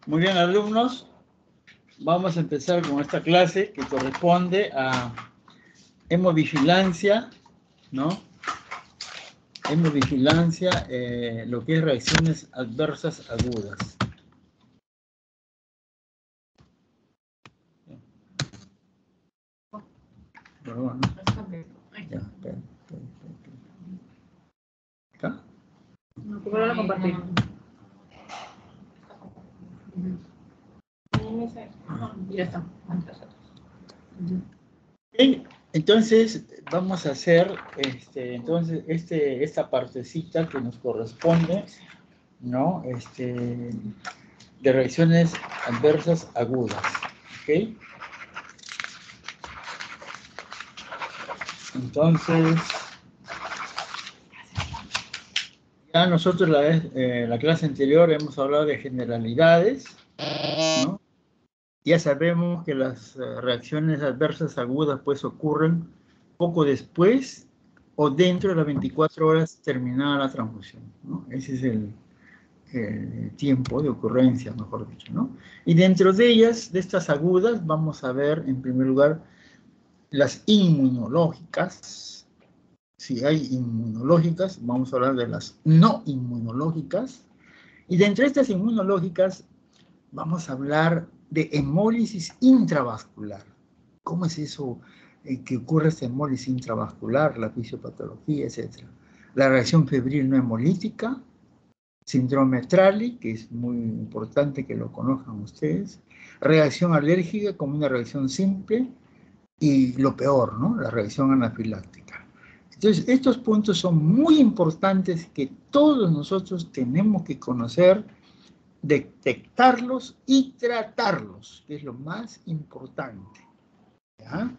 Muy bien, alumnos. Vamos a empezar con esta clase que corresponde a hemovigilancia, ¿no? Hemovigilancia, lo que es reacciones adversas agudas. Perdón, ¿no? Ya, espera. ¿Acá? No, ¿cómo lo compartir? Ya está. Bien, entonces vamos a hacer esta partecita que nos corresponde, ¿no? De reacciones adversas agudas, ¿ok? Entonces, ya nosotros la clase anterior hemos hablado de generalidades, ¿no? Ya sabemos que las reacciones adversas agudas pues ocurren poco después o dentro de las 24 horas terminada la transfusión, ¿no? Ese es el tiempo de ocurrencia, mejor dicho, ¿no? Y dentro de ellas, de estas agudas, vamos a ver en primer lugar las inmunológicas. Si hay inmunológicas, vamos a hablar de las no inmunológicas. Y de entre estas inmunológicas, vamos a hablar de hemólisis intravascular. ¿Cómo es eso que ocurre esta hemólisis intravascular, la fisiopatología, etcétera? La reacción febril no hemolítica, síndrome Trali, que es muy importante que lo conozcan ustedes, reacción alérgica como una reacción simple, y lo peor, ¿no? La reacción anafiláctica. Entonces, estos puntos son muy importantes que todos nosotros tenemos que conocer, detectarlos y tratarlos, que es lo más importante. ¿Ya?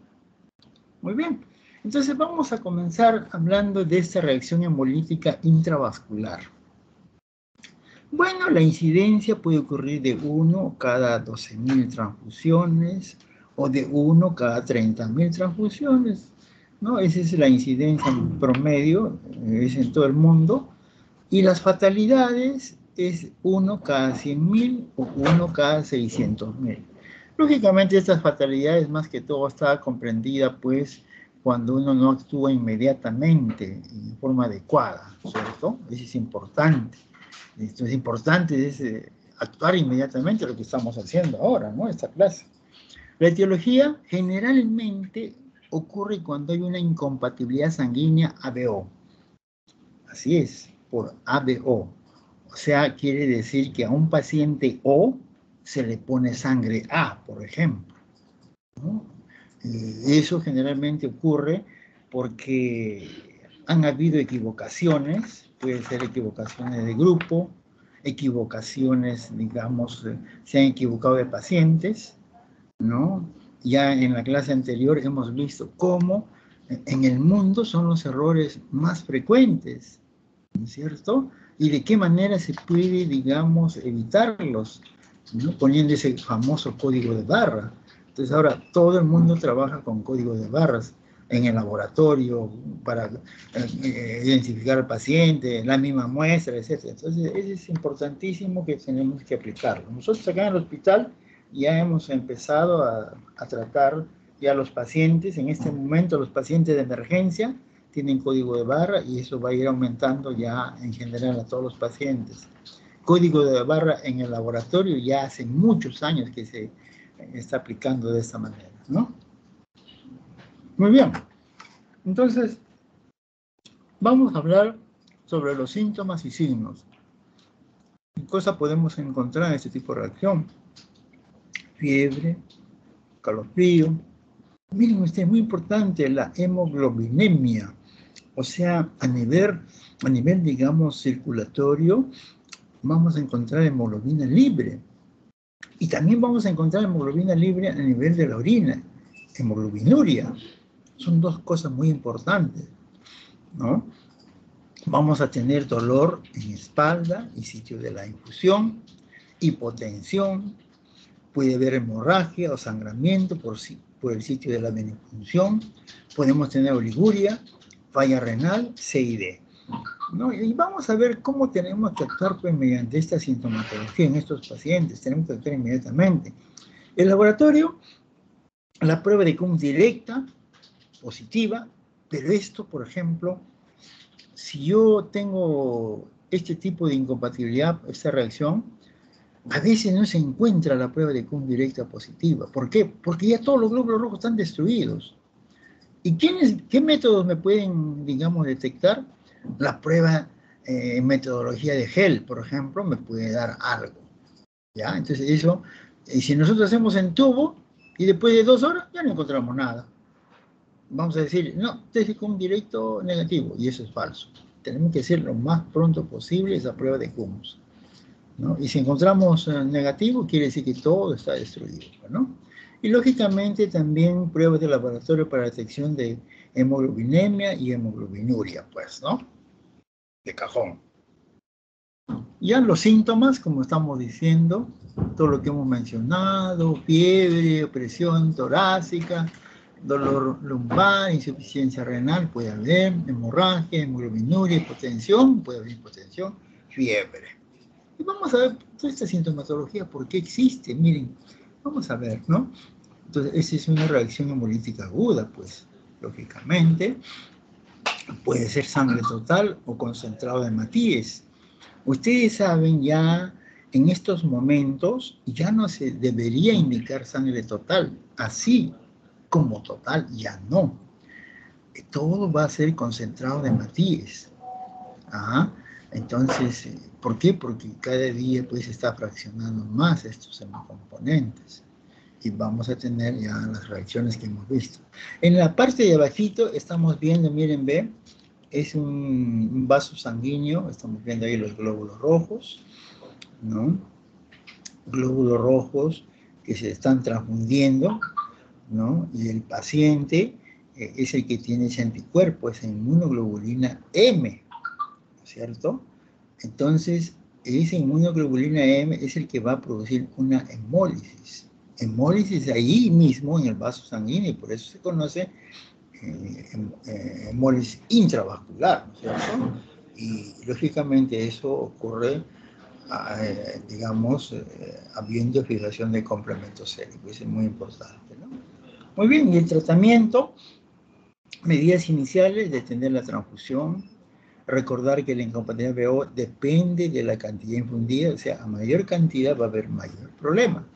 Muy bien. Entonces, vamos a comenzar hablando de esta reacción hemolítica intravascular. Bueno, la incidencia puede ocurrir de 1 cada 12.000 transfusiones o de 1 cada 30.000 transfusiones, ¿no? Esa es la incidencia en promedio, es en todo el mundo. Y las fatalidades es 1 cada 100.000 o 1 cada 600.000. Lógicamente, estas fatalidades más que todo está comprendida, pues, cuando uno no actúa inmediatamente en forma adecuada, ¿cierto? Eso es importante. Esto es importante, es actuar inmediatamente, lo que estamos haciendo ahora, ¿no? Esta clase. La etiología generalmente ocurre cuando hay una incompatibilidad sanguínea ABO. Así es, por ABO. O sea, quiere decir que a un paciente O se le pone sangre A, por ejemplo, ¿no? Eso generalmente ocurre porque han habido equivocaciones, puede ser equivocaciones de grupo, equivocaciones, digamos, se han equivocado de pacientes, ¿no? Ya en la clase anterior hemos visto cómo en el mundo son los errores más frecuentes, ¿no es cierto? Y de qué manera se puede, digamos, evitarlos, ¿no? Poniendo ese famoso código de barra. Entonces ahora todo el mundo trabaja con código de barras en el laboratorio para identificar al paciente, la misma muestra, etc. Entonces eso es importantísimo que tenemos que aplicarlo. Nosotros acá en el hospital ya hemos empezado a tratar ya los pacientes. En este momento los pacientes de emergencia tienen código de barra y eso va a ir aumentando ya en general a todos los pacientes. Código de barra en el laboratorio ya hace muchos años que se está aplicando de esta manera, ¿no? Muy bien. Entonces, vamos a hablar sobre los síntomas y signos. ¿Qué cosa podemos encontrar en este tipo de reacción? Fiebre, calofrío. Miren ustedes, muy importante, la hemoglobinemia. O sea, a nivel, digamos, circulatorio, vamos a encontrar hemoglobina libre. Y también vamos a encontrar hemoglobina libre a nivel de la orina, hemoglobinuria. Son dos cosas muy importantes, ¿no? Vamos a tener dolor en espalda y sitio de la infusión, hipotensión, puede haber hemorragia o sangramiento por el sitio de la venipunción, podemos tener oliguria, falla renal, C y D. ¿no? Y vamos a ver cómo tenemos que actuar pues, mediante esta sintomatología en estos pacientes. Tenemos que actuar inmediatamente. El laboratorio, la prueba de CUM directa, positiva, pero esto, por ejemplo, si yo tengo este tipo de incompatibilidad, esta reacción, a veces no se encuentra la prueba de CUM directa positiva. ¿Por qué? Porque ya todos los glóbulos rojos están destruidos. ¿Y qué métodos me pueden, digamos, detectar? La prueba en metodología de gel, por ejemplo, me puede dar algo. ¿Ya? Entonces eso, si nosotros hacemos en tubo y después de 2 horas ya no encontramos nada. Vamos a decir, no, test con directo negativo, y eso es falso. Tenemos que hacer lo más pronto posible esa prueba de CUMS, ¿no? Y si encontramos negativo, quiere decir que todo está destruido, ¿no? Y lógicamente también pruebas de laboratorio para detección de hemoglobinemia y hemoglobinuria, pues, ¿no? De cajón. Ya los síntomas, como estamos diciendo, todo lo que hemos mencionado, fiebre, presión torácica, dolor lumbar, insuficiencia renal, puede haber, hemorragia, hemoglobinuria, hipotensión, puede haber hipotensión, fiebre. Y vamos a ver toda esta sintomatología, ¿por qué existe? Miren, vamos a ver, ¿no? Entonces, esa es una reacción hemolítica aguda, pues, lógicamente. Puede ser sangre total o concentrado de Matías. Ustedes saben ya, en estos momentos, ya no se debería indicar sangre total, así como total, ya no. Todo va a ser concentrado de Matías. Ajá. Entonces, ¿por qué? Porque cada día pues se está fraccionando más estos hemocomponentes y vamos a tener ya las reacciones que hemos visto. En la parte de abajito estamos viendo, miren, ve, es un vaso sanguíneo, estamos viendo ahí los glóbulos rojos, ¿no? Glóbulos rojos que se están transfundiendo, ¿no? Y el paciente es el que tiene ese anticuerpo, esa inmunoglobulina M, ¿cierto? Entonces, esa inmunoglobulina M es el que va a producir una hemólisis. Hemólisis ahí mismo en el vaso sanguíneo, y por eso se conoce hemólisis intravascular, ¿no es cierto? Y lógicamente eso ocurre, digamos, habiendo fijación de complemento sérico, eso es muy importante, ¿no? Muy bien, y el tratamiento, medidas iniciales, detener la transfusión, recordar que la incompatibilidad BO depende de la cantidad infundida, o sea, a mayor cantidad va a haber mayor problema.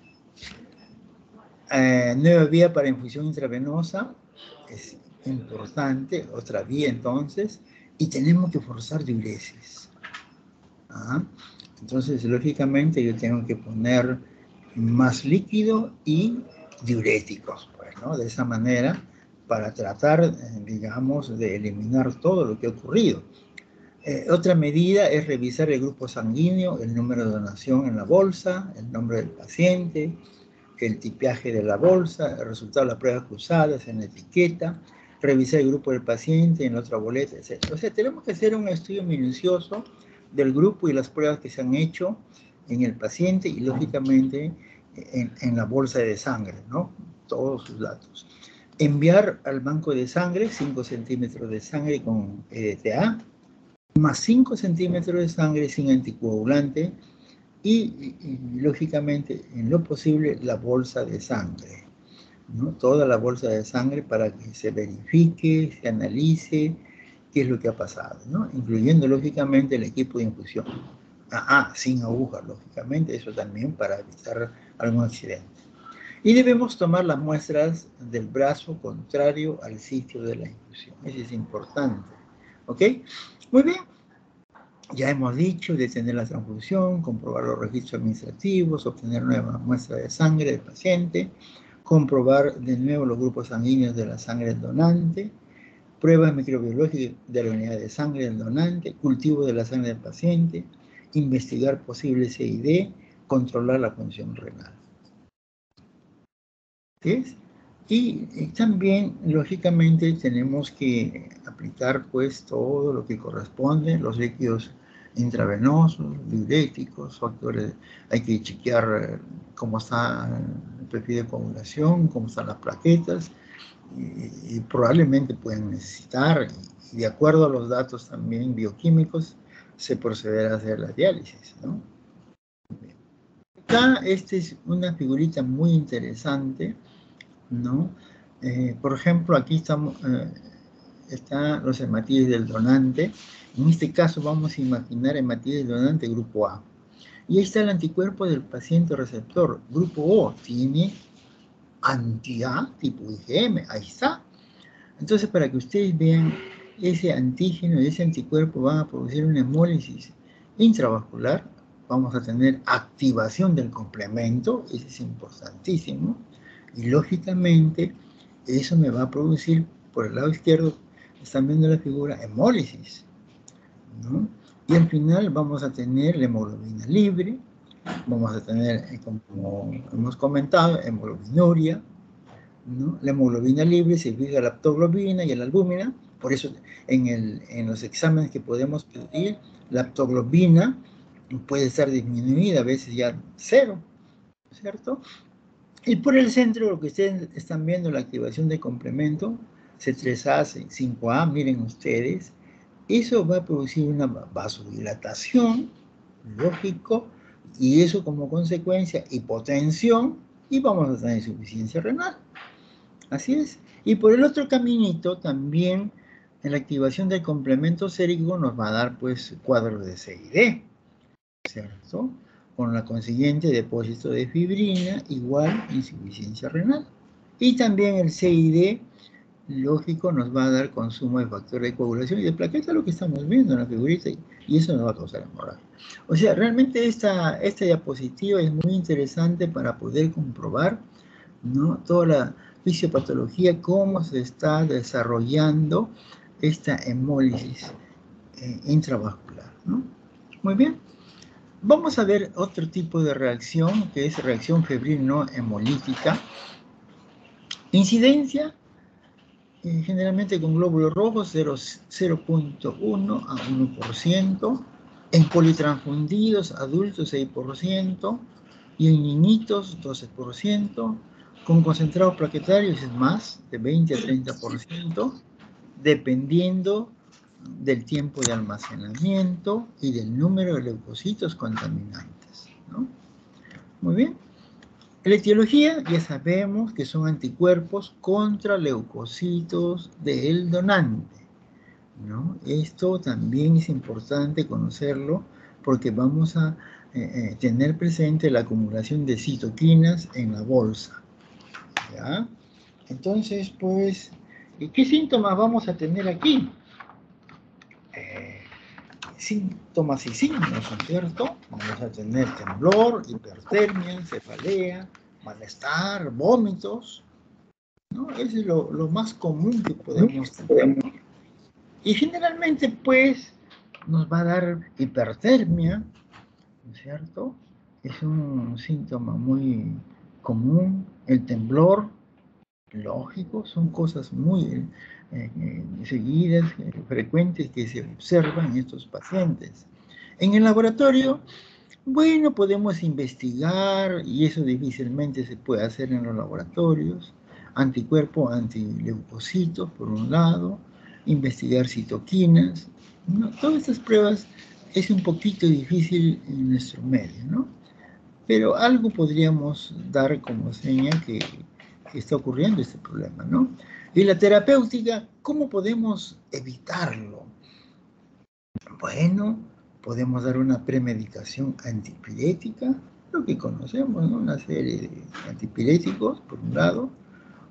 Nueva vía para infusión intravenosa, es importante, otra vía entonces, y tenemos que forzar diuresis. Entonces, lógicamente, yo tengo que poner más líquido y diuréticos, pues, ¿no? De esa manera, para tratar, digamos, de eliminar todo lo que ha ocurrido. Otra medida es revisar el grupo sanguíneo, el número de donación en la bolsa, el nombre del paciente, el tipiaje de la bolsa, el resultado de las pruebas cruzadas en la etiqueta, revisar el grupo del paciente en la otra boleta, etc. O sea, tenemos que hacer un estudio minucioso del grupo y las pruebas que se han hecho en el paciente y, lógicamente, en la bolsa de sangre, ¿no? Todos sus datos. Enviar al banco de sangre 5 centímetros de sangre con EDTA, más 5 centímetros de sangre sin anticoagulante y, lógicamente, en lo posible, la bolsa de sangre, ¿no? Toda la bolsa de sangre para que se verifique, se analice qué es lo que ha pasado, ¿no? Incluyendo, lógicamente, el equipo de infusión. Sin aguja, lógicamente, eso también para evitar algún accidente. Y debemos tomar las muestras del brazo contrario al sitio de la infusión. Eso es importante, ¿ok? Muy bien. Ya hemos dicho, detener la transfusión, comprobar los registros administrativos, obtener nueva muestra de sangre del paciente, comprobar de nuevo los grupos sanguíneos de la sangre del donante, pruebas microbiológicas de la unidad de sangre del donante, cultivo de la sangre del paciente, investigar posibles CID, controlar la función renal. ¿Sí? Y también, lógicamente, tenemos que aplicar pues todo lo que corresponde, los líquidos intravenosos, diuréticos, factores, hay que chequear cómo está el perfil de coagulación, cómo están las plaquetas, y probablemente pueden necesitar, y de acuerdo a los datos también bioquímicos, se procederá a hacer la diálisis, ¿no? Acá, esta es una figurita muy interesante, ¿no? Por ejemplo, aquí están los hematíes del donante. En este caso vamos a imaginar hematíes del donante grupo A. Y ahí está el anticuerpo del paciente receptor. Grupo O tiene anti-A tipo IgM, ahí está. Entonces, para que ustedes vean, ese antígeno y ese anticuerpo van a producir una hemólisis intravascular. Vamos a tener activación del complemento, eso es importantísimo. Y lógicamente, eso me va a producir, por el lado izquierdo, están viendo la figura, hemólisis, ¿no? Y al final vamos a tener la hemoglobina libre, vamos a tener, como hemos comentado, hemoglobinuria, ¿no? La hemoglobina libre se fija a la aptoglobina y a la albúmina, por eso en los exámenes que podemos pedir, la aptoglobina puede estar disminuida, a veces ya cero, ¿cierto? Y por el centro, lo que ustedes están viendo, la activación de complemento, C3A, C5A, miren ustedes, eso va a producir una vasodilatación, lógico, y eso como consecuencia, hipotensión, y vamos a tener insuficiencia renal. Así es. Y por el otro caminito también, en la activación del complemento sérico nos va a dar pues cuadro de CID, ¿cierto? Con la consiguiente depósito de fibrina igual insuficiencia renal. Y también el CID, lógico, nos va a dar consumo de factor de coagulación y de plaqueta, lo que estamos viendo en la figurita, y eso nos va a causar hemorragia. O sea, realmente esta diapositiva es muy interesante para poder comprobar, ¿no?, toda la fisiopatología, cómo se está desarrollando esta hemólisis intravascular, ¿no? Muy bien. Vamos a ver otro tipo de reacción, que es reacción febril no hemolítica. Incidencia, generalmente con glóbulos rojos, 0.1 a 1%. En politransfundidos adultos, 6%. Y en niñitos, 12%. Con concentrados plaquetarios es más, de 20 a 30%, dependiendo del tiempo de almacenamiento y del número de leucocitos contaminantes, ¿no? Muy bien. La etiología, ya sabemos que son anticuerpos contra leucocitos del donante, ¿no? Esto también es importante conocerlo porque vamos a tener presente la acumulación de citoquinas en la bolsa, ¿ya? Entonces, pues, ¿qué síntomas vamos a tener aquí? Síntomas y signos, ¿no es cierto? Vamos a tener temblor, hipertermia, cefalea, malestar, vómitos, ¿no? Eso es lo más común que podemos tener. Y generalmente, pues, nos va a dar hipertermia, ¿no es cierto? Es un síntoma muy común. El temblor, lógico, son cosas muy seguidas, frecuentes, que se observan en estos pacientes. En el laboratorio, bueno, podemos investigar, y eso difícilmente se puede hacer en los laboratorios, anticuerpos, antileucocitos, por un lado, investigar citoquinas, ¿no? Todas estas pruebas es un poquito difícil en nuestro medio, ¿no? Pero algo podríamos dar como señal que está ocurriendo este problema, ¿no? Y la terapéutica, ¿cómo podemos evitarlo? Bueno, podemos dar una premedicación antipirética, lo que conocemos, ¿no? Una serie de antipiréticos, por un lado,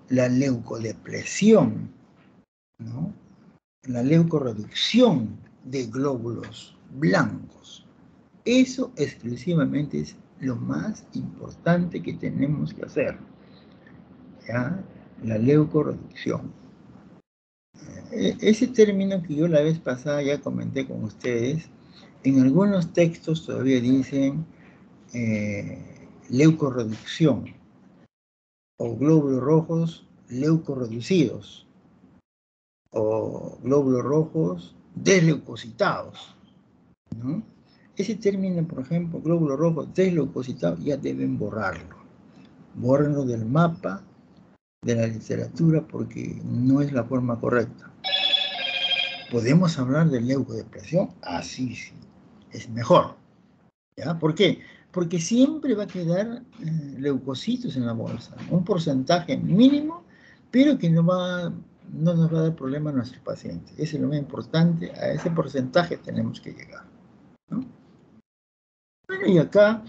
la leucodepresión, ¿no? La leucorreducción de glóbulos blancos. Eso exclusivamente es lo más importante que tenemos que hacer, ¿ya? La leucorreducción. Ese término que yo la vez pasada ya comenté con ustedes, en algunos textos todavía dicen leucorreducción o glóbulos rojos leucorreducidos o glóbulos rojos desleucocitados, ¿no? Ese término, por ejemplo, glóbulos rojos desleucocitados, ya deben borrarlo. Bórrenlo del mapa de la literatura porque no es la forma correcta. ¿Podemos hablar de leucodepresión? Sí, sí, es mejor. ¿Ya? ¿Por qué? Porque siempre va a quedar leucocitos en la bolsa, un porcentaje mínimo, pero que no nos va a dar problema a nuestros pacientes. Eso es lo más importante, a ese porcentaje tenemos que llegar, ¿no? Bueno, y acá,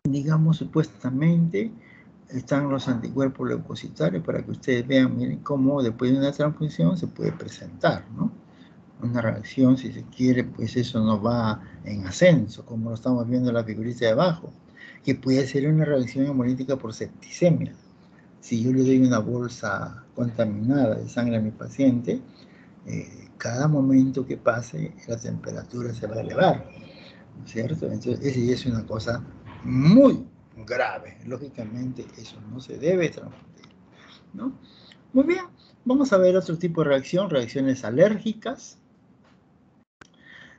digamos, supuestamente están los anticuerpos leucocitarios para que ustedes vean, miren cómo después de una transfusión se puede presentar, ¿no? Una reacción, si se quiere, pues eso no va en ascenso, como lo estamos viendo en la figurita de abajo, que puede ser una reacción hemolítica por septicemia. Si yo le doy una bolsa contaminada de sangre a mi paciente, cada momento que pase, la temperatura se va a elevar, ¿no es cierto? Entonces, esa es una cosa muy grave. Lógicamente, eso no se debe transfundir, ¿no? Muy bien, vamos a ver otro tipo de reacción, reacciones alérgicas.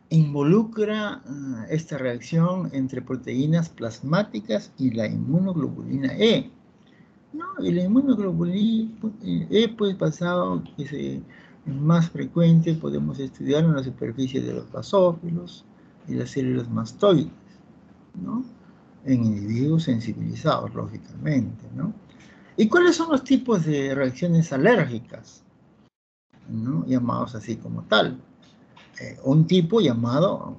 Involucra esta reacción entre proteínas plasmáticas y la inmunoglobulina E. ¿No? Y la inmunoglobulina E, pues pasado que es más frecuente, podemos estudiar en la superficie de los basófilos y las células mastoides, ¿no? En individuos sensibilizados, lógicamente, ¿no? ¿Y cuáles son los tipos de reacciones alérgicas, ¿no? Llamados así como tal? Un tipo llamado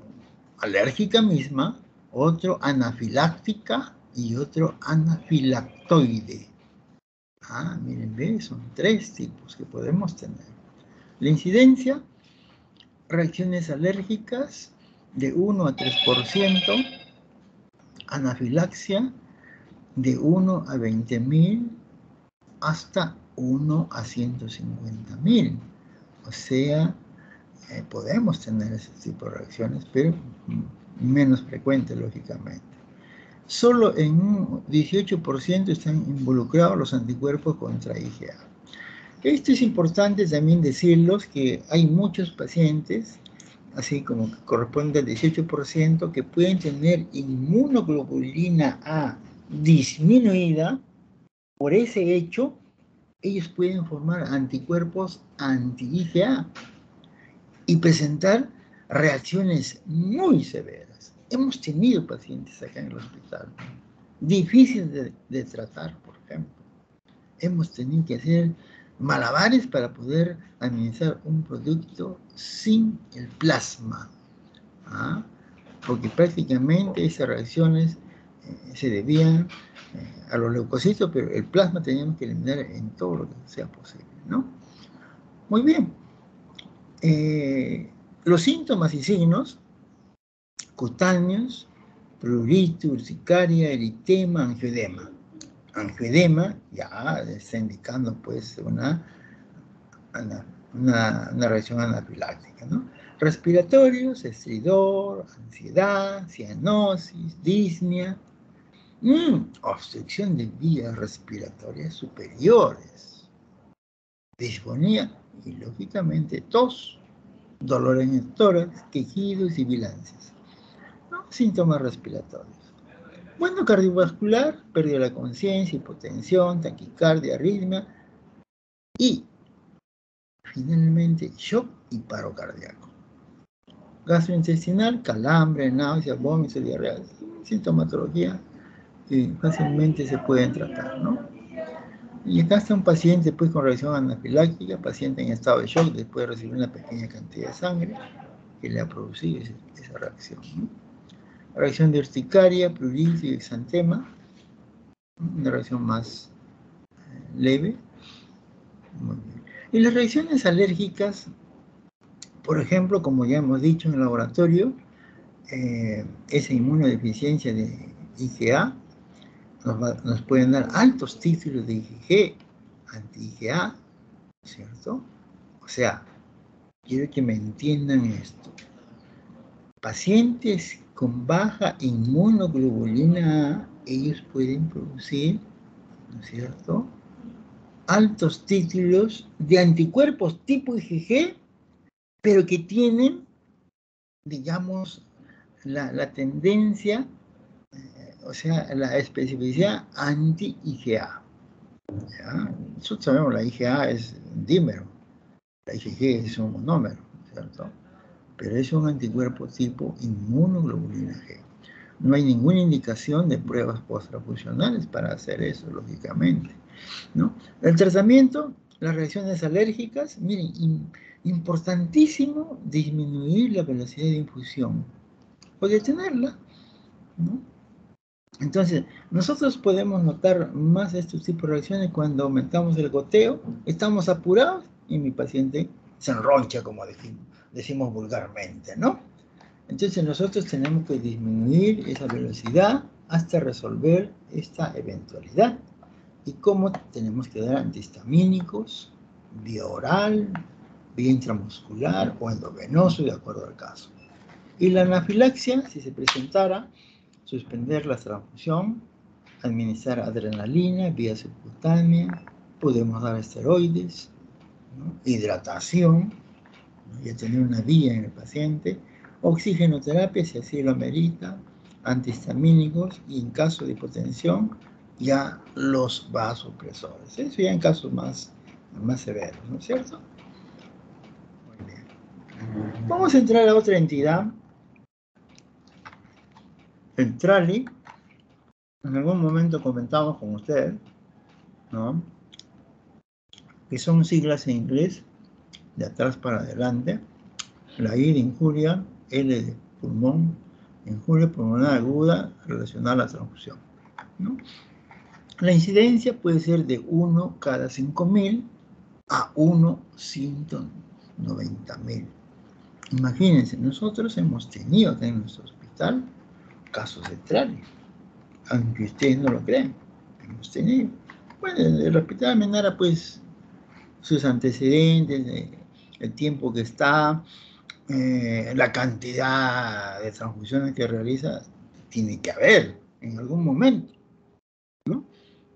alérgica misma, otro anafiláctica y otro anafilactoide. Miren, ve, son 3 tipos que podemos tener. La incidencia, reacciones alérgicas de 1 a 3%, anafilaxia de 1 a 20.000 hasta 1 a 150.000. O sea, podemos tener ese tipo de reacciones, pero menos frecuente, lógicamente. Solo en un 18% están involucrados los anticuerpos contra IgA. Esto es importante también decirlos que hay muchos pacientes, así como que corresponde al 18%, que pueden tener inmunoglobulina A disminuida. Por ese hecho, ellos pueden formar anticuerpos anti-IgA y presentar reacciones muy severas. Hemos tenido pacientes acá en el hospital, difíciles de tratar, por ejemplo. Hemos tenido que hacer malabares para poder administrar un producto sin el plasma, porque prácticamente esas reacciones se debían a los leucocitos, pero el plasma teníamos que eliminar en todo lo que sea posible, ¿no? Muy bien. Los síntomas y signos cutáneos, prurito, urticaria, eritema, angioedema. Angioedema ya está indicando pues una reacción anafiláctica, ¿no? Respiratorios, estridor, ansiedad, cianosis, disnea, obstrucción de vías respiratorias superiores, disfonía y lógicamente tos, dolor en el tórax, quejidos y bilancias, ¿no? Síntomas respiratorios. Bueno, cardiovascular, pérdida de la conciencia, hipotensión, taquicardia, arritmia y finalmente shock y paro cardíaco. Gastrointestinal, calambre, náusea, vómito, diarrea, sintomatología que fácilmente se pueden tratar, ¿no? Y acá está un paciente pues con reacción anafiláctica, paciente en estado de shock después de recibir una pequeña cantidad de sangre que le ha producido esa reacción, ¿no? Reacción de urticaria, prurito y exantema, una reacción más leve. Muy bien. Y las reacciones alérgicas, por ejemplo, como ya hemos dicho en el laboratorio, esa inmunodeficiencia de IgA nos pueden dar altos títulos de IgG, anti-IgA, ¿cierto? O sea, quiero que me entiendan esto. Pacientes con baja inmunoglobulina A, ellos pueden producir, ¿no es cierto?, altos títulos de anticuerpos tipo IgG, pero que tienen, digamos, la tendencia, o sea, la especificidad anti-IgA. nosotros sabemos la IgA es un dímero, la IgG es un monómero, ¿cierto? Pero es un anticuerpo tipo inmunoglobulina G. No hay ninguna indicación de pruebas post-transfusionales para hacer eso, lógicamente, ¿no? El tratamiento, las reacciones alérgicas, miren, importantísimo disminuir la velocidad de infusión o detenerla, ¿no? Entonces, nosotros podemos notar más estos tipos de reacciones cuando aumentamos el goteo, estamos apurados y mi paciente se enroncha, como decimos vulgarmente, ¿no? Entonces nosotros tenemos que disminuir esa velocidad hasta resolver esta eventualidad. ¿Y cómo? Tenemos que dar antihistamínicos, vía oral, vía intramuscular o endovenoso, de acuerdo al caso. Y la anafilaxia, si se presentara, suspender la transfusión, administrar adrenalina vía subcutánea, podemos dar esteroides, ¿no? Hidratación, ¿no? Ya tener una vía en el paciente, oxigenoterapia si así lo amerita, antihistamínicos y en caso de hipotensión ya los vasopresores. Eso ya en casos más severos, ¿no es cierto? Muy bien. Vamos a entrar a otra entidad, el TRALI. En algún momento comentamos con ustedes, ¿no? Que son siglas en inglés, de atrás para adelante. La I de injuria, L de pulmón, injuria pulmonar aguda relacionada a la transfusión, ¿no? La incidencia puede ser de 1 cada 5.000 a 1/190.000. Imagínense, nosotros hemos tenido en nuestro hospital casos de TRALI, aunque ustedes no lo crean, hemos tenido. Bueno, el hospital Menara, pues, sus antecedentes, el tiempo que está, la cantidad de transfusiones que realiza, tiene que haber en algún momento, ¿no?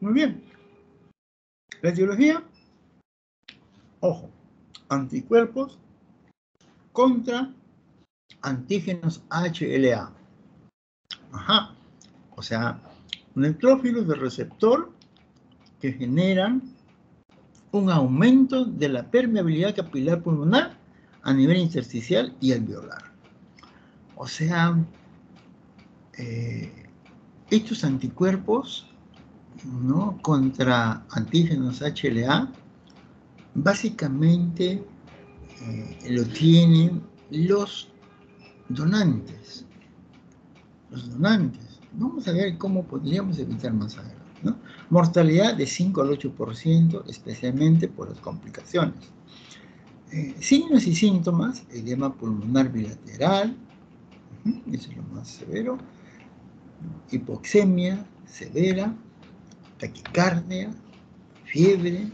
Muy bien. La etiología, ojo, anticuerpos contra antígenos HLA. Ajá. O sea, neutrófilos de receptor que generan un aumento de la permeabilidad capilar pulmonar a nivel intersticial y alveolar. O sea, estos anticuerpos, ¿no?, contra antígenos HLA, básicamente lo tienen los donantes. Los donantes. Vamos a ver cómo podríamos evitar más adelante, ¿no? Mortalidad de 5 al 8%, especialmente por las complicaciones. Signos y síntomas: edema pulmonar bilateral, eso es lo más severo, hipoxemia severa, taquicardia, fiebre,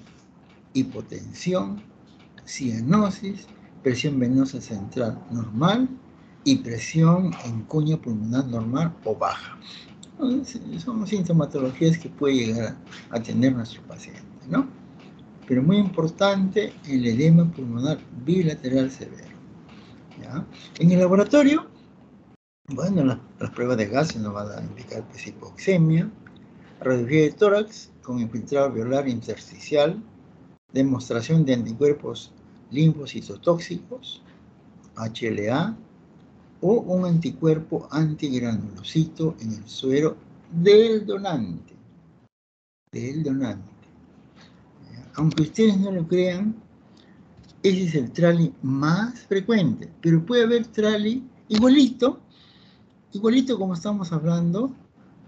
hipotensión, cianosis, presión venosa central normal y presión en cuña pulmonar normal o baja. Son sintomatologías que puede llegar a tener nuestro paciente, ¿no? Pero muy importante, el edema pulmonar bilateral severo, ¿ya? En el laboratorio, bueno, las pruebas de gases nos van a indicar pues, hipoxemia, radiografía de tórax con infiltrado alveolar intersticial, demostración de anticuerpos linfocitotóxicos, HLA, o un anticuerpo antigranulocito en el suero del donante. Aunque ustedes no lo crean, ese es el TRALI más frecuente, pero puede haber TRALI igualito como estamos hablando,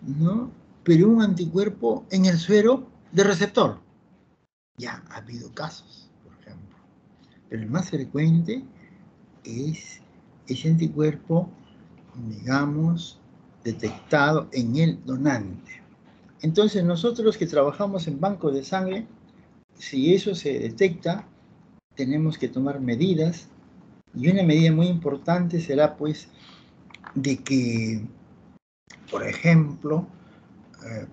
¿no?, pero un anticuerpo en el suero de receptor. Ya ha habido casos, por ejemplo, pero el más frecuente es ese anticuerpo, digamos, detectado en el donante. Entonces, nosotros que trabajamos en bancos de sangre, si eso se detecta, tenemos que tomar medidas, y una medida muy importante será, pues, de que, por ejemplo,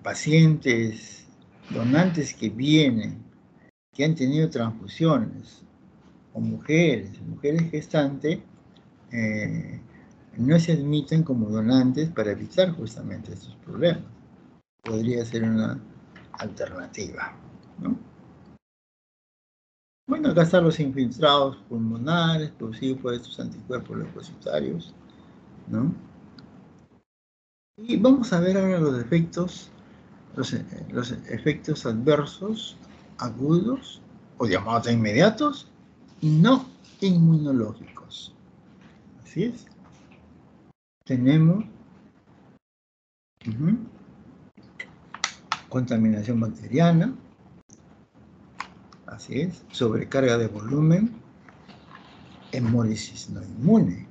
pacientes donantes que vienen, que han tenido transfusiones, o mujeres gestantes, no se admiten como donantes para evitar justamente estos problemas. Podría ser una alternativa, ¿no? Bueno, acá están los infiltrados pulmonares producidos por estos anticuerpos leucocitarios, ¿no? Y vamos a ver ahora los efectos adversos agudos o llamados inmediatos no inmunológicos. Así es. Tenemos contaminación bacteriana, así es, sobrecarga de volumen, hemólisis no inmune.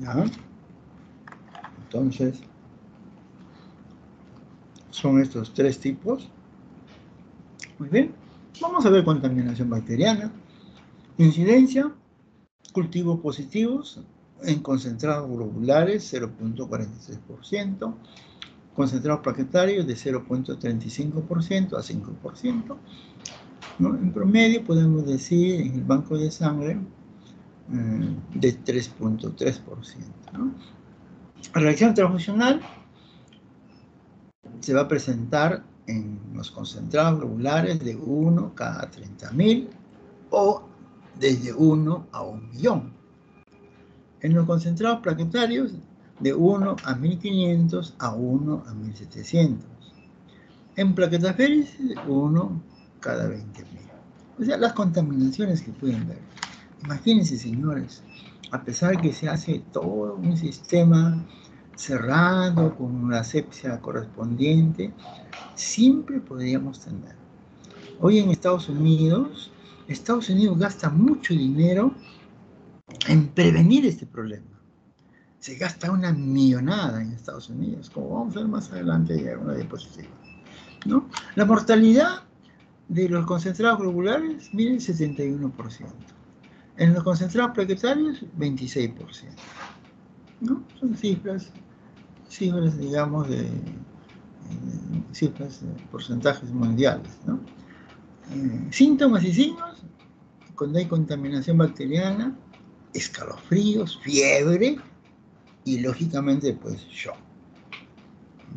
¿Ya? Entonces, son estos tres tipos. Muy bien, vamos a ver contaminación bacteriana, incidencia, cultivos positivos en concentrados globulares 0.43%, concentrados plaquetarios de 0.35% a 5%, ¿no? En promedio podemos decir en el banco de sangre de 3.3%, ¿no? La reacción transfusional se va a presentar en los concentrados globulares de 1 cada 30.000 o desde 1 a 1.000.000. En los concentrados plaquetarios de 1 a 1.500 a 1 a 1.700. En plaquetas férices, 1 cada 20.000. O sea, las contaminaciones que pueden ver. Imagínense, señores, a pesar que se hace todo un sistema cerrado con una asepsia correspondiente, siempre podríamos tener. Hoy en Estados Unidos gasta mucho dinero en prevenir este problema. Se gasta una millonada en Estados Unidos, como vamos a ver más adelante en una diapositiva, ¿no? La mortalidad de los concentrados globulares, miren, 71%. En los concentrados plaquetarios, 26%. ¿No? Son cifras, digamos, cifras, porcentajes mundiales, ¿no? Síntomas y signos, cuando hay contaminación bacteriana, escalofríos, fiebre y lógicamente pues shock,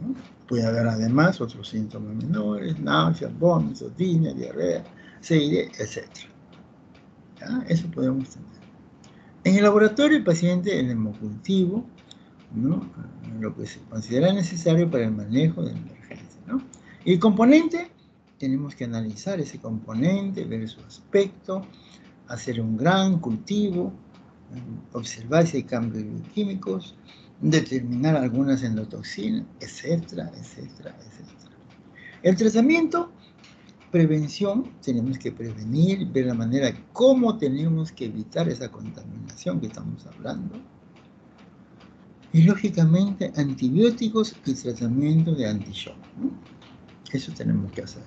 ¿no? Puede haber además otros síntomas menores, náuseas, vómitos, otinia, diarrea, seide, etc. ¿Ya? Eso podemos tener. En el laboratorio el paciente en hemocultivo, ¿no? Lo que se considera necesario para el manejo de emergencia, ¿no? Y el componente, tenemos que analizar ese componente, ver su aspecto, hacer un gran cultivo, observar si hay cambios bioquímicos, determinar algunas endotoxinas, etcétera, etcétera, etcétera. El tratamiento, prevención, tenemos que prevenir, ver la manera cómo tenemos que evitar esa contaminación que estamos hablando. Y lógicamente antibióticos y tratamiento de anti-shock, ¿no? Eso tenemos que hacer.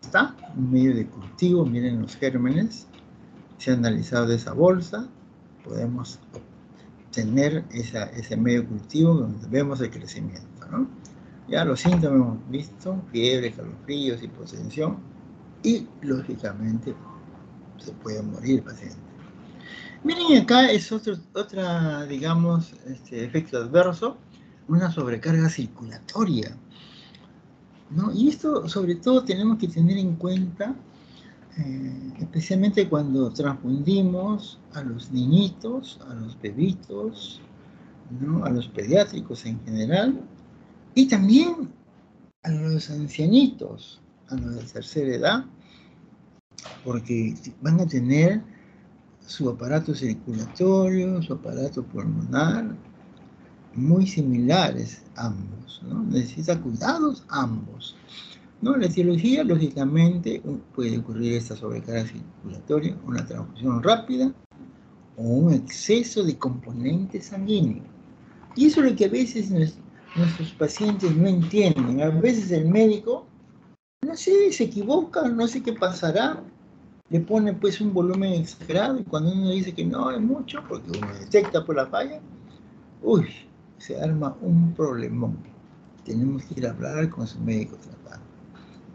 Está un medio de cultivo, miren los gérmenes, se ha analizado de esa bolsa, podemos obtener ese medio de cultivo donde vemos el crecimiento, ¿no? Ya los síntomas hemos visto, fiebre, calofríos, hipotensión, y lógicamente se puede morir el paciente. Miren, acá es otra, digamos, efecto adverso, una sobrecarga circulatoria, ¿no? Y esto, sobre todo, tenemos que tener en cuenta, especialmente cuando transfundimos a los niñitos, a los bebitos, ¿no? A los pediátricos en general, y también a los ancianitos, a los de tercera edad, porque van a tener su aparato circulatorio, su aparato pulmonar, muy similares ambos, ¿no? Necesita cuidados ambos, ¿no? La etiología, lógicamente, puede ocurrir esta sobrecarga circulatoria, una transfusión rápida o un exceso de componente sanguíneo. Y eso es lo que a veces nuestros pacientes no entienden. A veces el médico, no sé, se equivoca, no sé qué pasará, le pone pues un volumen exagerado y cuando uno dice que no es mucho, porque uno detecta por la falla, uy, se arma un problemón. Tenemos que ir a hablar con su médico tratante.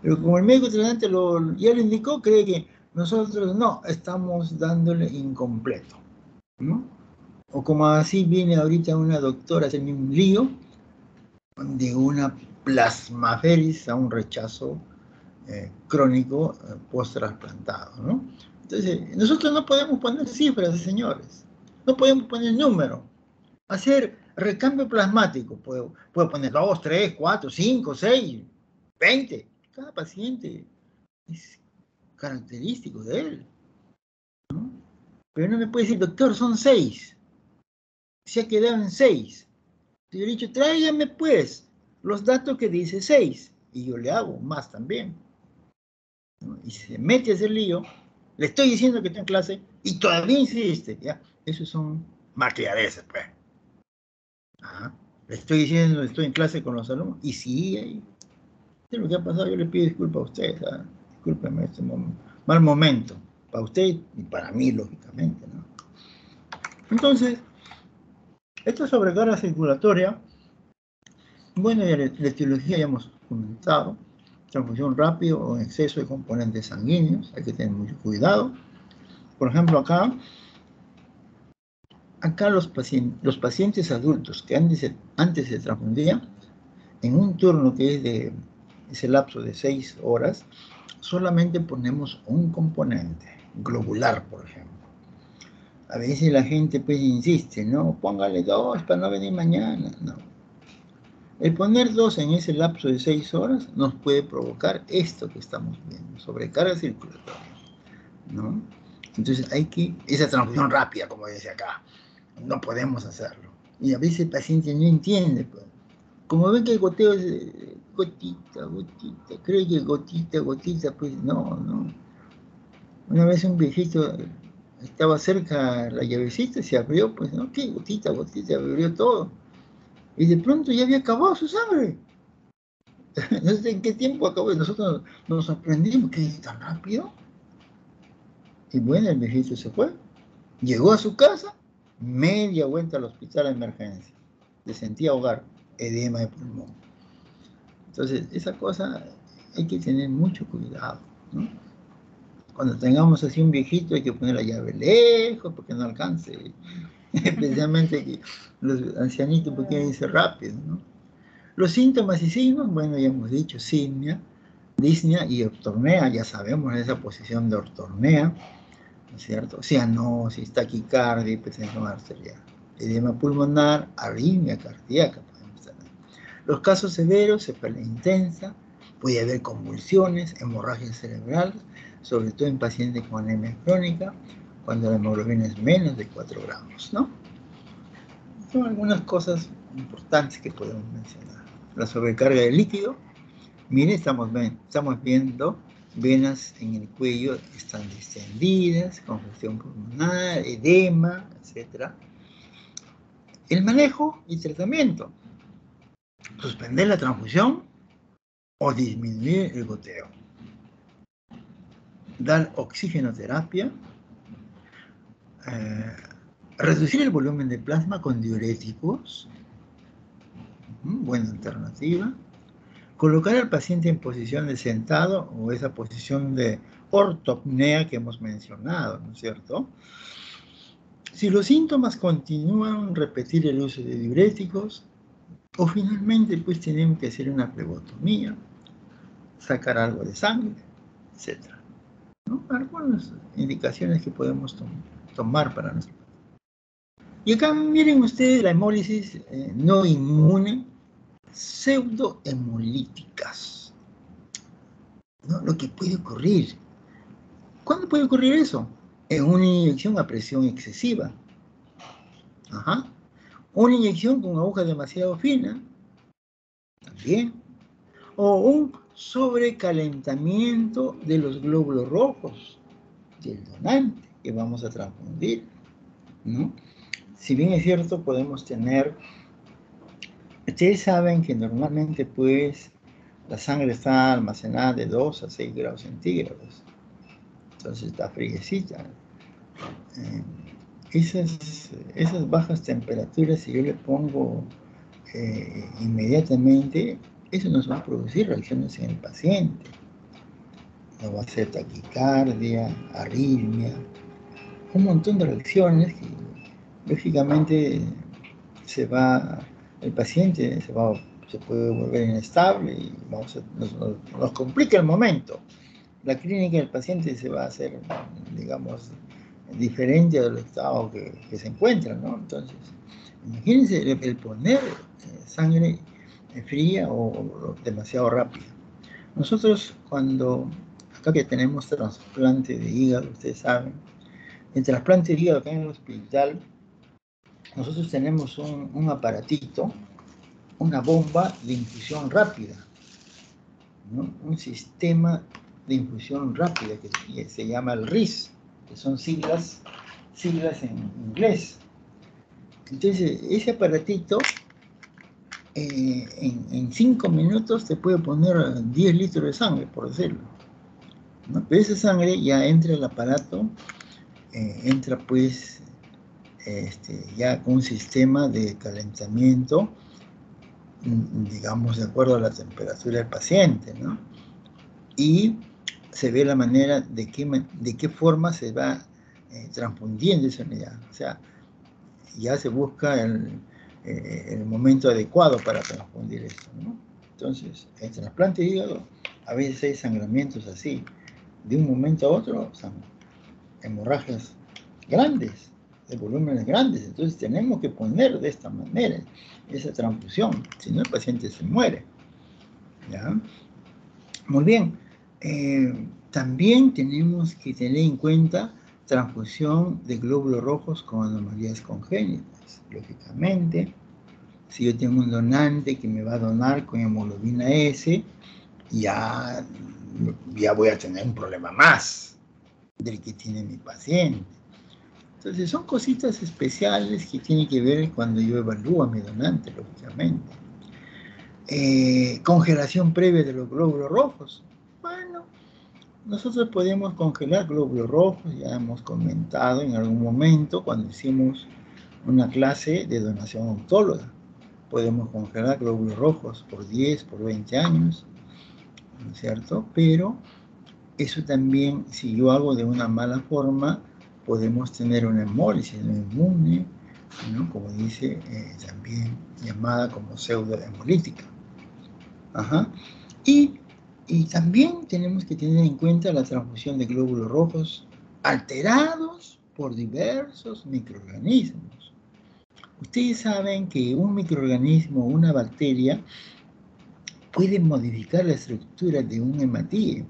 Pero como el médico tratante ya lo indicó, cree que nosotros no, estamos dándole incompleto, ¿no? O como así viene ahorita una doctora a hacerme un lío de una plasmaferis a un rechazo crónico post-trasplantado, ¿no? Entonces, nosotros no podemos poner cifras, señores. No podemos poner números. Hacer recambio plasmático. Puedo poner 2, 3, 4, 5, 6, 20. Cada paciente es característico de él, ¿no? Pero no me puede decir, doctor, son 6. Se ha quedado en 6. Yo le he dicho, tráigame pues los datos que dice 6. Y yo le hago más también, ¿no? Y se mete a ese lío. Le estoy diciendo que está en clase y todavía insiste. ¿Ya? Esos son maquiaveses, pues. Ajá. Le estoy diciendo, estoy en clase con los alumnos y sí, es lo que ha pasado. Yo le pido disculpas a usted, ¿sabes? Discúlpeme este mal momento para usted y para mí, lógicamente, ¿no? Entonces, esta sobrecarga circulatoria, bueno, ya la etiología ya hemos comentado, transfusión rápida o exceso de componentes sanguíneos, hay que tener mucho cuidado. Por ejemplo, acá los pacientes adultos que antes se transfundían, en un turno que es de ese lapso de 6 horas, solamente ponemos un componente, globular, por ejemplo. A veces la gente pues insiste, no, póngale 2 para no venir mañana. No. El poner 2 en ese lapso de 6 horas nos puede provocar esto que estamos viendo, sobrecarga circulatoria, ¿no? Entonces hay que, esa transfusión rápida, como dice acá, no podemos hacerlo. Y a veces el paciente no entiende, pues. Como ven que el goteo es gotita, gotita, cree que gotita, gotita, pues no. Una vez un viejito estaba cerca la llavecita, se abrió, pues, ¿no? ¿Qué? Gotita, gotita, abrió todo. Y de pronto ya había acabado su sangre. No sé en qué tiempo acabó. Y nosotros nos sorprendimos, ¿qué tan rápido? Y bueno, el viejito se fue. Llegó a su casa, media vuelta al hospital de emergencia. Se sentía ahogar, edema de pulmón. Entonces, esa cosa hay que tener mucho cuidado, ¿no? Cuando tengamos así un viejito hay que poner la llave lejos porque no alcance. Especialmente que los ancianitos porque quieren irse rápido, ¿no? Los síntomas y signos, bueno, ya hemos dicho, simia, disnea y ortornea, ya sabemos esa posición de ortornea, ¿no es cierto? Cianosis, taquicardia, hipertensión arterial, edema pulmonar, arritmia cardíaca podemos tener. Los casos severos, cefalea intensa, puede haber convulsiones, hemorragia cerebral, sobre todo en pacientes con anemia crónica, cuando la hemoglobina es menos de 4 gramos, ¿no? Son algunas cosas importantes que podemos mencionar. La sobrecarga de líquido. Mire, estamos viendo venas en el cuello están distendidas, congestión pulmonar, edema, etc. El manejo y tratamiento. Suspender la transfusión o disminuir el goteo. Dar oxigenoterapia. Reducir el volumen de plasma con diuréticos. Buena alternativa. Colocar al paciente en posición de sentado o esa posición de ortopnea que hemos mencionado, ¿no es cierto? Si los síntomas continúan, repetir el uso de diuréticos o finalmente pues tenemos que hacer una flebotomía, sacar algo de sangre, etc. ¿No? Algunas indicaciones que podemos tomar para nuestro paciente. Y acá miren ustedes la hemólisis no inmune, pseudohemolíticas, ¿no? Lo que puede ocurrir. ¿Cuándo puede ocurrir eso? En una inyección a presión excesiva. Ajá. Una inyección con aguja demasiado fina. También. O un sobrecalentamiento de los glóbulos rojos del donante que vamos a transfundir, ¿no? Si bien es cierto, podemos tener... Ustedes saben que normalmente, pues, la sangre está almacenada de 2 a 6 grados centígrados. Entonces está friecita. Esas bajas temperaturas, si yo le pongo inmediatamente, eso nos va a producir reacciones en el paciente. Nos va a hacer taquicardia, arritmia, un montón de reacciones que lógicamente el paciente se va se puede volver inestable y nos complica el momento. La clínica del paciente se va a hacer, digamos, diferente del estado que se encuentra, ¿no? Entonces, imagínense el poner sangre fría o demasiado rápida. Nosotros acá que tenemos trasplante de hígado, ustedes saben, el trasplante de hígado acá en el hospital, nosotros tenemos un aparatito, una bomba de infusión rápida, ¿no? Un sistema de infusión rápida que se llama el RIS, que son siglas en inglés. Entonces, ese aparatito en 5 minutos te puede poner 10 litros de sangre, por decirlo, ¿no? Pero esa sangre ya entra al aparato, entra pues ya con un sistema de calentamiento, digamos, de acuerdo a la temperatura del paciente, ¿no? Y se ve la manera de qué forma se va transfundiendo esa unidad. O sea, ya se busca el momento adecuado para transfundir esto, ¿no? Entonces, el trasplante de hígado, a veces hay sangramientos así, de un momento a otro, hemorragias grandes, de volúmenes grandes. Entonces, tenemos que poner de esta manera esa transfusión, si no el paciente se muere, ¿ya? Muy bien. También tenemos que tener en cuenta transfusión de glóbulos rojos con anomalías congénitas. Lógicamente, si yo tengo un donante que me va a donar con hemoglobina S, ya voy a tener un problema más del que tiene mi paciente. Entonces, son cositas especiales que tienen que ver cuando yo evalúo a mi donante, lógicamente. Congelación previa de los glóbulos rojos. Bueno, nosotros podemos congelar glóbulos rojos, ya hemos comentado en algún momento cuando hicimos una clase de donación autóloga. Podemos congelar glóbulos rojos por 10, por 20 años, ¿no es cierto? Pero eso también, si yo hago de una mala forma, podemos tener una hemólisis no inmune, ¿no? Como dice, también llamada como pseudohemolítica. Ajá. Y también tenemos que tener en cuenta la transfusión de glóbulos rojos alterados por diversos microorganismos. Ustedes saben que un microorganismo, una bacteria, puede modificar la estructura de un hematíe.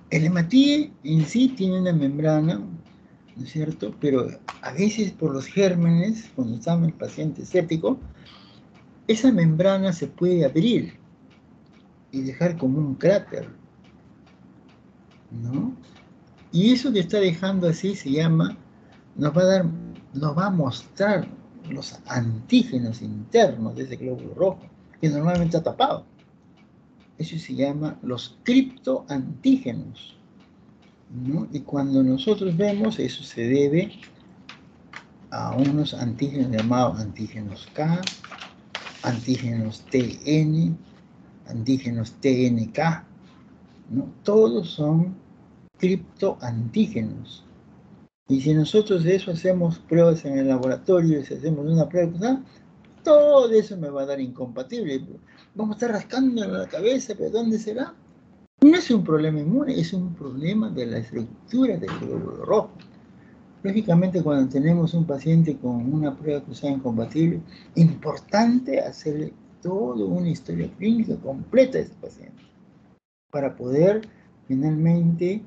El hematíe en sí tiene una membrana, ¿no es cierto? Pero a veces por los gérmenes, cuando está el paciente séptico, esa membrana se puede abrir y dejar como un cráter, ¿no? Y eso que está dejando así se llama, nos va a mostrar los antígenos internos de ese glóbulo rojo, que normalmente está tapado. Eso se llama los criptoantígenos, ¿no? Y cuando nosotros vemos, eso se debe a unos antígenos llamados antígenos K, antígenos TN, antígenos TNK, ¿no? Todos son criptoantígenos. Y si nosotros de eso hacemos pruebas en el laboratorio, y si hacemos una prueba, todo eso me va a dar incompatible. Vamos a estar rascando en la cabeza, pero ¿dónde será? No es un problema inmune, es un problema de la estructura del glóbulo rojo. Lógicamente, cuando tenemos un paciente con una prueba que sea incompatible, es importante hacerle toda una historia clínica completa a ese paciente para poder finalmente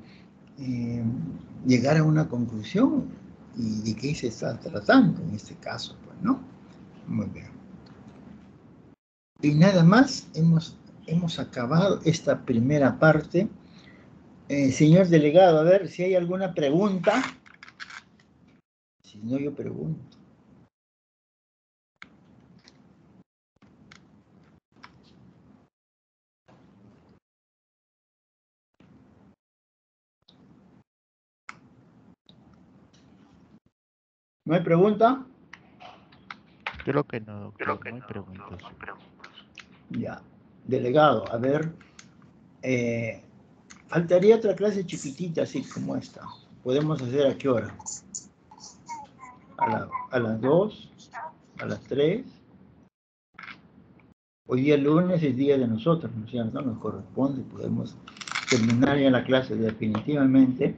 llegar a una conclusión y de qué se está tratando en este caso, pues, ¿no? Muy bien. Y nada más, hemos acabado esta primera parte. Señor delegado, a ver si hay alguna pregunta. Si no, yo pregunto. ¿No hay pregunta? Creo que no, doctor, no hay preguntas. Ya. Delegado, a ver. Faltaría otra clase chiquitita, así como esta. ¿Podemos hacer a qué hora? A las 2, a las 3. Hoy día lunes es día de nosotros, ¿no es cierto? Nos corresponde, podemos terminar ya la clase definitivamente.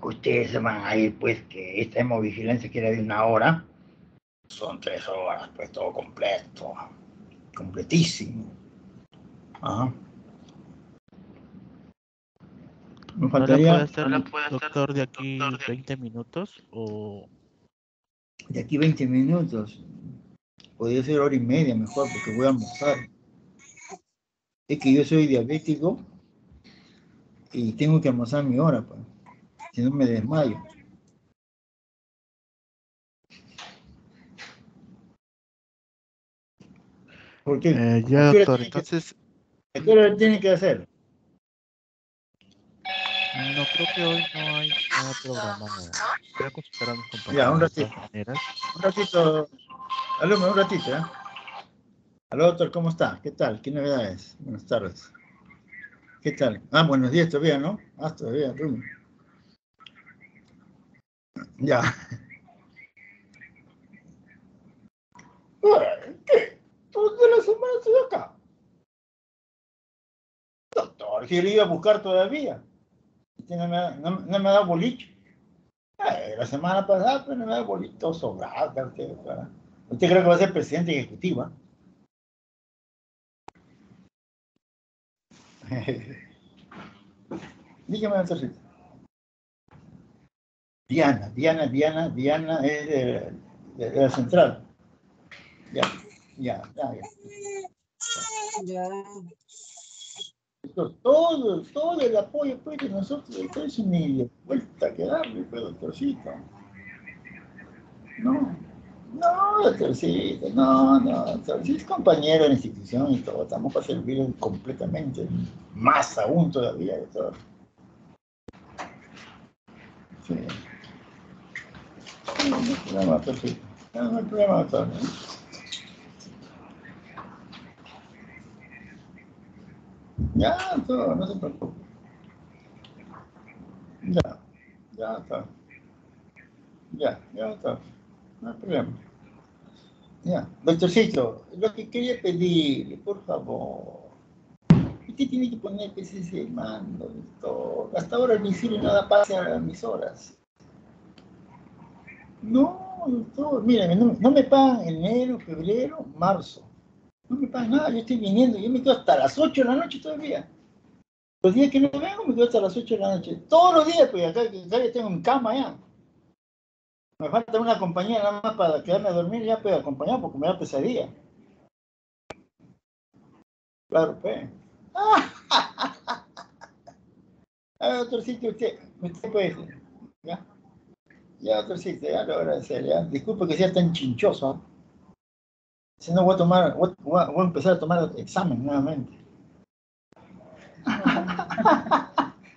Ustedes se van a ir, pues, que esta hemovigilancia que era de 1 hora, son 3 horas, pues, todo completo, completísimo. Ajá. Me ¿No la faltaría puede hacer, doctor, de aquí 20 minutos? O de aquí 20 minutos. Podría ser 1 hora y media mejor, porque voy a almorzar. Es que yo soy diabético y tengo que almorzar mi hora, pues. Si no me desmayo. ¿Por qué? ya, doctor, entonces ¿A qué hora tiene que hacer? no creo que hoy no hay nada programado. Voy a consultar a mis Ya, un compañeros de ratito. todas maneras. Un ratito. Alumno, un ratito, ¿eh? Aló, doctor, ¿cómo está? ¿Qué tal? ¿Qué novedades? Buenas tardes. ¿Qué tal? Ah, buenos días todavía, ¿no? Ah, todavía, Rumi. Ya. ¿Qué? ¿Toda la semana estoy acá? Doctor, si le iba a buscar todavía. Usted no me ha dado boliche. La semana pasada, pues no me ha dado bolito sobrado. Usted cree que va a ser presidente ejecutiva. Dígame, doctorcito. Diana es de la central. Ya. Todo el apoyo pues, de nosotros, entonces ni vuelta que darle, pues, doctorcito. Doctorcito, doctorcito es compañero de la institución y todo, estamos para servir completamente, más aún todavía, doctor. Sí. No hay problema, doctorcito. No hay problema, doctor. Ya, todo, no se preocupe. Ya, está. Ya, está. No hay problema. Ya, doctorcito, lo que quería pedirle, por favor, usted tiene que poner PCC mando, doctor. Hasta ahora el misil nada pasa a mis horas. No, doctor, mire, no me pagan enero, febrero, marzo. No me pagan nada, yo estoy viniendo, yo me quedo hasta las 8 de la noche todavía. Los días que no vengo me quedo hasta las 8 de la noche. Todos los días, pues acá ya tengo mi cama ya. Me falta una compañía nada más para quedarme a dormir, ya puedo acompañar porque me da pesadilla. Claro, pues. A ver, otro sitio, usted puede decir. Ya, otro sitio, ya lo voy a agradecer, ya. Disculpe que sea tan chinchoso. Si no, voy a empezar a tomar examen nuevamente.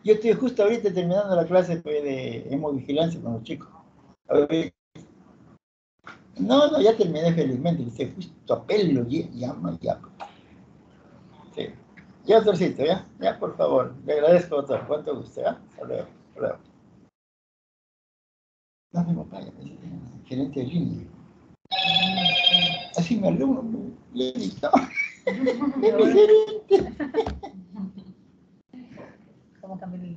Yo estoy justo ahorita terminando la clase pues, de hemovigilancia con los chicos. A ver, no, ya terminé felizmente. Dice, justo a pelo, ya. Sí. Ya, doctorcito, ya, por favor. Le agradezco, doctor. Cuánto gusto, ¿ya? Hasta luego. No me acompaña, gerente de línea. Así me alumno, le he dicho. Es mi gerente. ¿Cómo cambió el...?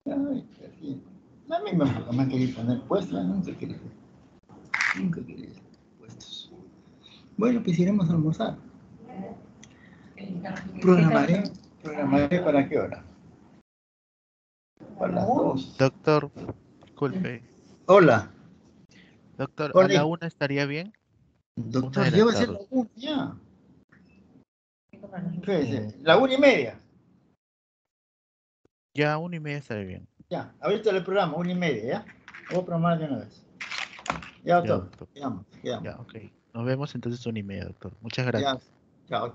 Ay, así. A mí me han querido poner puestos, nunca he querido puestos. Bueno, pues iremos a almorzar. Programaré para qué hora. Para las 2. doctor, disculpe. Hola. Doctor, ¿a la Hola. 1 estaría bien? 1 Doctor, de la ya va a ser tarde. la 1 ya. Eh, La 1:30. ya 1:30 estaría bien. Ya, ahorita le programa, 1:30, ¿ya? Voy a programar de una vez. Ya, Ya, doctor. doctor. Quedamos. Ya, ok. Nos vemos entonces 1:30, doctor. Muchas Ya, gracias. chao.